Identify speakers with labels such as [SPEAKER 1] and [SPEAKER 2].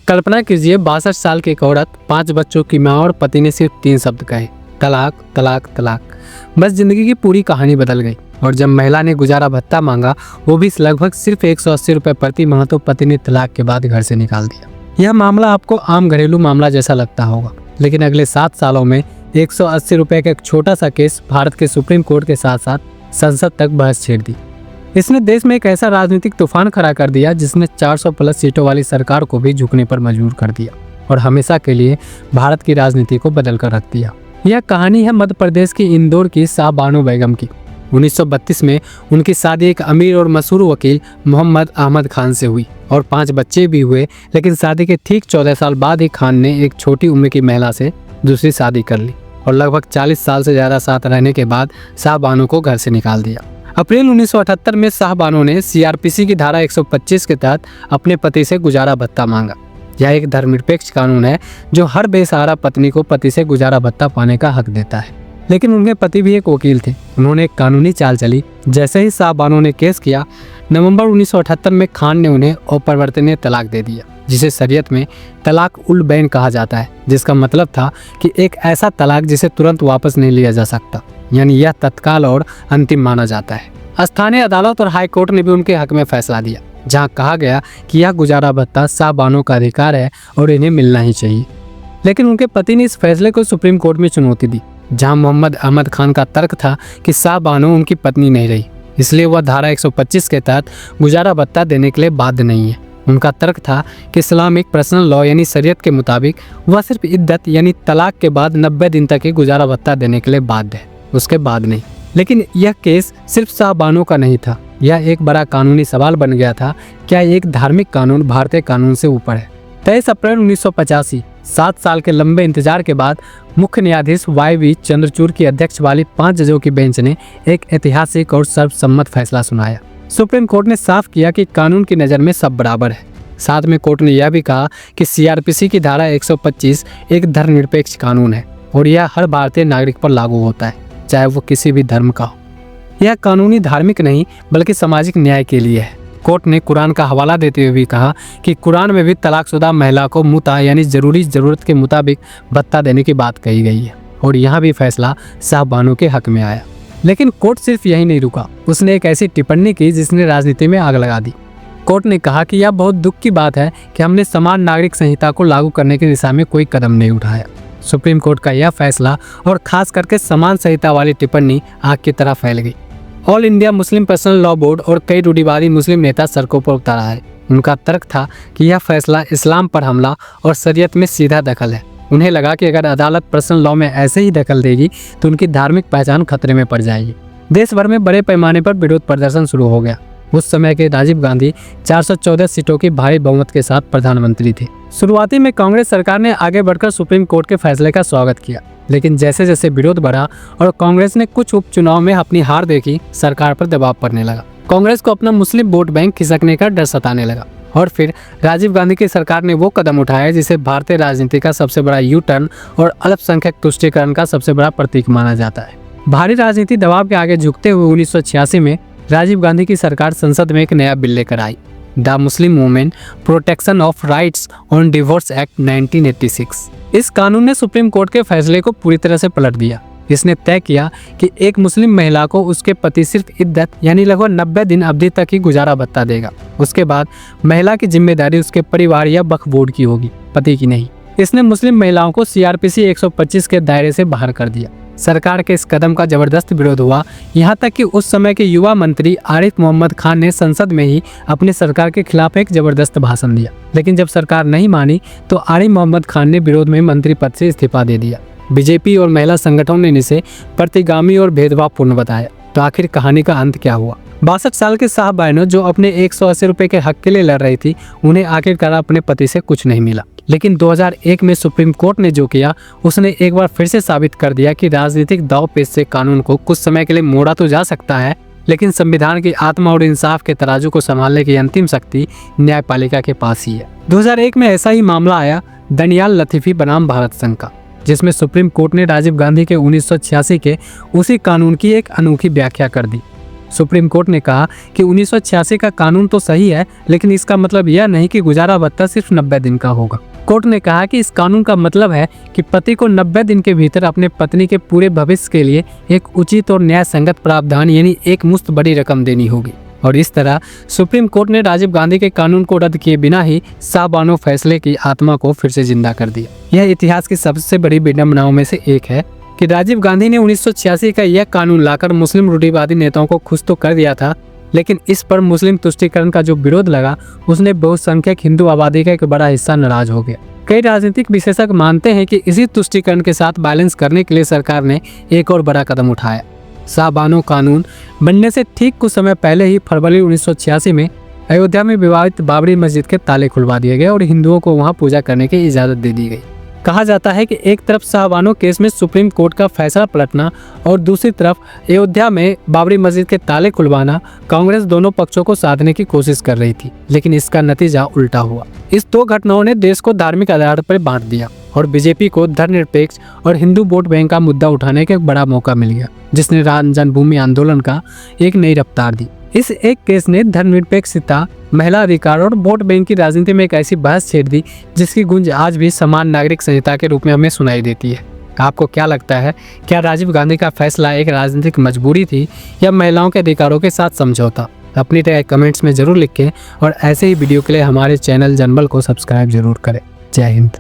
[SPEAKER 1] कल्पना कीजिए 62 साल की एक औरत, 5 बच्चों की माँ और पति ने सिर्फ 3 शब्द कहे, तलाक तलाक तलाक। बस जिंदगी की पूरी कहानी बदल गई। और जब महिला ने गुजारा भत्ता मांगा, वो भी लगभग सिर्फ 180 रुपए प्रति माह, तो पति ने तलाक के बाद घर से निकाल दिया। यह मामला आपको आम घरेलू मामला जैसा लगता होगा, लेकिन अगले 7 सालों में 180 रुपए का एक छोटा सा केस भारत के सुप्रीम कोर्ट के साथ साथ संसद तक बहस छेड़ दी। इसने देश में एक ऐसा राजनीतिक तूफान खड़ा कर दिया जिसने 400 प्लस सीटों वाली सरकार को भी झुकने पर मजबूर कर दिया और हमेशा के लिए भारत की राजनीति को बदल कर रख दिया। यह कहानी है मध्य प्रदेश की इंदौर की शाहबानो बेगम की। 1932 में उनकी शादी एक अमीर और मशहूर वकील मोहम्मद अहमद खान से हुई और 5 बच्चे भी हुए। लेकिन शादी के ठीक 14 साल बाद ही खान ने एक छोटी उम्र की महिला से दूसरी शादी कर ली और लगभग 40 साल से ज़्यादा साथ रहने के बाद शाहबानो को घर से निकाल दिया। अप्रैल 1978 में शाहबानो ने सीआरपीसी की धारा 125 के तहत अपने पति से गुजारा भत्ता मांगा। यह एक धर्मनिरपेक्ष कानून है जो हर बेसहारा पत्नी को पति से गुजारा भत्ता पाने का हक देता है। लेकिन उनके पति भी एक वकील थे। उन्होंने एक कानूनी चाल चली। जैसे ही शाहबानो ने केस किया, नवंबर 1978 में खान ने उन्हें अपरिवर्तनीय तलाक दे दिया, जिसे शरीयत में तलाक उल बैन कहा जाता है, जिसका मतलब था कि एक ऐसा तलाक जिसे तुरंत वापस नहीं लिया जा सकता, यानी यह तत्काल और अंतिम माना जाता है। स्थानीय अदालत और हाई कोर्ट ने भी उनके हक में फैसला दिया, जहां कहा गया कि यह गुजारा भत्ता शाहबानो का अधिकार है और इन्हें मिलना ही चाहिए। लेकिन उनके पति ने इस फैसले को सुप्रीम कोर्ट में चुनौती दी, जहां मोहम्मद अहमद खान का तर्क था कि शाहबानो उनकी पत्नी नहीं रही, इसलिए वह धारा 125 के तहत गुजारा भत्ता देने के लिए बाध्य नहीं है। उनका तर्क था कि इस्लामिक पर्सनल लॉ यानी शरीयत के मुताबिक वह सिर्फ इद्दत यानी तलाक के बाद 90 दिन तक ही गुजारा भत्ता देने के लिए बाध्य है, उसके बाद नहीं। लेकिन यह केस सिर्फ शाहबानो का नहीं था। यह एक बड़ा कानूनी सवाल बन गया था, क्या एक धार्मिक कानून भारतीय कानून से ऊपर है। 23 अप्रैल 1985, 7 साल के लंबे इंतजार के बाद मुख्य न्यायाधीश YV चंद्रचूड़ की अध्यक्ष वाली 5 जजों की बेंच ने एक ऐतिहासिक और सर्वसम्मत फैसला सुनाया। सुप्रीम कोर्ट ने साफ किया कि कानून की नज़र में सब बराबर है। साथ में कोर्ट ने यह भी कहा कि सीआरपीसी की धारा 125 एक धर्मनिरपेक्ष कानून है और यह हर भारतीय नागरिक पर लागू होता है, चाहे वो किसी भी धर्म का हो। यह कानूनी धार्मिक नहीं बल्कि सामाजिक न्याय के लिए है। कोर्ट ने कुरान का हवाला देते हुए भी कहा कि कुरान में भी तलाकशुदा महिला को मुता यानी ज़रूरत के मुताबिक भत्ता देने की बात कही गई है और यहाँ भी फैसला शाहबानो के हक में आया। लेकिन कोर्ट सिर्फ यही नहीं रुका, उसने एक ऐसी टिप्पणी की जिसने राजनीति में आग लगा दी। कोर्ट ने कहा कि यह बहुत दुख की बात है कि हमने समान नागरिक संहिता को लागू करने की दिशा में कोई कदम नहीं उठाया। सुप्रीम कोर्ट का यह फैसला और खास करके समान संहिता वाली टिप्पणी आग की तरह फैल गई। All India Muslim personal law board और कई रूढ़िवादी मुस्लिम नेता सड़कों पर उतरा है। उनका तर्क था कि यह फैसला इस्लाम पर हमला और शरीयत में सीधा दखल है। उन्हें लगा कि अगर अदालत पर्सनल लॉ में ऐसे ही दखल देगी तो उनकी धार्मिक पहचान खतरे में पड़ जाएगी। देश भर में बड़े पैमाने पर विरोध प्रदर्शन शुरू हो गया। उस समय के राजीव गांधी 414 सीटों की भारी बहुमत के साथ प्रधानमंत्री थे। शुरुआती में कांग्रेस सरकार ने आगे बढ़कर सुप्रीम कोर्ट के फैसले का स्वागत किया, लेकिन जैसे जैसे विरोध बढ़ा और कांग्रेस ने कुछ उपचुनाव में अपनी हार देखी, सरकार पर दबाव पड़ने लगा। कांग्रेस को अपना मुस्लिम वोट बैंक खिसकने का डर सताने लगा और फिर राजीव गांधी की सरकार ने वो कदम उठाया जिसे भारतीय राजनीति का सबसे बड़ा यू टर्न और अल्पसंख्यक तुष्टीकरण का सबसे बड़ा प्रतीक माना जाता है। भारी राजनीति दबाव के आगे झुकते हुए 1986 में राजीव गांधी की सरकार संसद में एक नया बिल लेकर आई, the Muslim women protection of rights on divorce act 1986। इस कानून ने सुप्रीम कोर्ट के फैसले को पूरी तरह से पलट दिया। इसने तय किया कि एक मुस्लिम महिला को उसके पति सिर्फ इद्दत यानी लगभग 90 दिन अवधि तक ही गुजारा भत्ता देगा। उसके बाद महिला की जिम्मेदारी उसके परिवार या वक्फ बोर्ड की होगी, पति की नहीं। इसने मुस्लिम महिलाओं को सीआरपीसी 125 के दायरे से बाहर कर दिया। सरकार के इस कदम का जबरदस्त विरोध हुआ, यहाँ तक कि उस समय के युवा मंत्री आरिफ मोहम्मद खान ने संसद में ही अपनी सरकार के खिलाफ एक जबरदस्त भाषण दिया। लेकिन जब सरकार नहीं मानी तो आरिफ मोहम्मद खान ने विरोध में मंत्री पद से इस्तीफा दे दिया। बीजेपी और महिला संगठनों ने इसे प्रतिगामी और भेदभावपूर्ण बताया। तो आखिर कहानी का अंत क्या हुआ? 62 साल के शाहबानो जो अपने 180 रुपए के हक के लिए लड़ रही थी, उन्हें आखिरकार अपने पति से कुछ नहीं मिला। लेकिन 2001 में सुप्रीम कोर्ट ने जो किया, उसने एक बार फिर से साबित कर दिया कि राजनीतिक दांवपेच से कानून को कुछ समय के लिए मोड़ा तो जा सकता है, लेकिन संविधान की आत्मा और इंसाफ के तराजू को संभालने की अंतिम शक्ति न्यायपालिका के पास ही है। 2001 में ऐसा ही मामला आया दनियाल लतीफी बनाम भारत संघ का, जिसमें सुप्रीम कोर्ट ने राजीव गांधी के 1986 के उसी कानून की एक अनोखी व्याख्या कर दी। सुप्रीम कोर्ट ने कहा कि 1986 का कानून तो सही है, लेकिन इसका मतलब यह नहीं कि गुजारा भत्ता सिर्फ 90 दिन का होगा। कोर्ट ने कहा कि इस कानून का मतलब है कि पति को 90 दिन के भीतर अपने पत्नी के पूरे भविष्य के लिए एक उचित और न्याय संगत प्रावधान यानी एक मुश्त बड़ी रकम देनी होगी। और इस तरह सुप्रीम कोर्ट ने राजीव गांधी के कानून को रद्द किए बिना ही शाहबानो फैसले की आत्मा को फिर से जिंदा कर दिया। यह इतिहास की सबसे बड़ी विडंबनाओं में से एक है कि राजीव गांधी ने 1986 का यह कानून लाकर मुस्लिम रूढ़िवादी नेताओं को खुश तो कर दिया था, लेकिन इस पर मुस्लिम तुष्टीकरण का जो विरोध लगा उसने बहुसंख्यक हिंदू आबादी का एक बड़ा हिस्सा नाराज हो गया। कई राजनीतिक विशेषज्ञ मानते हैं कि इसी तुष्टीकरण के साथ बैलेंस करने के लिए सरकार ने एक और बड़ा कदम उठाया। शाहबानो कानून बनने से ठीक कुछ समय पहले ही फरवरी 1986 में अयोध्या में विवादित बाबरी मस्जिद के ताले खुलवा दिए गए और हिंदुओं को वहां पूजा करने की इजाज़त दे दी गई। कहा जाता है कि एक तरफ शाहबानो केस में सुप्रीम कोर्ट का फैसला पलटना और दूसरी तरफ अयोध्या में बाबरी मस्जिद के ताले खुलवाना कांग्रेस दोनों पक्षों को साधने की कोशिश कर रही थी, लेकिन इसका नतीजा उल्टा हुआ। इस दो घटनाओं ने देश को धार्मिक आधार पर बांट दिया और बीजेपी को धर्मनिरपेक्ष और हिंदू वोट बैंक का मुद्दा उठाने का एक बड़ा मौका मिल गया, जिसने राम जन्मभूमि आंदोलन का एक नई रफ्तार दी। इस एक केस ने धर्मनिरपेक्षता, महिला अधिकार और वोट बैंक की राजनीति में एक ऐसी बहस छेड़ दी जिसकी गूंज आज भी समान नागरिक संहिता के रूप में हमें सुनाई देती है। आपको क्या लगता है, क्या राजीव गांधी का फैसला एक राजनीतिक मजबूरी थी या महिलाओं के अधिकारों के साथ समझौता? अपनी राय कमेंट्स में जरूर लिखें और ऐसे ही वीडियो के लिए हमारे चैनल जनबल को सब्सक्राइब जरूर करें। जय हिंद।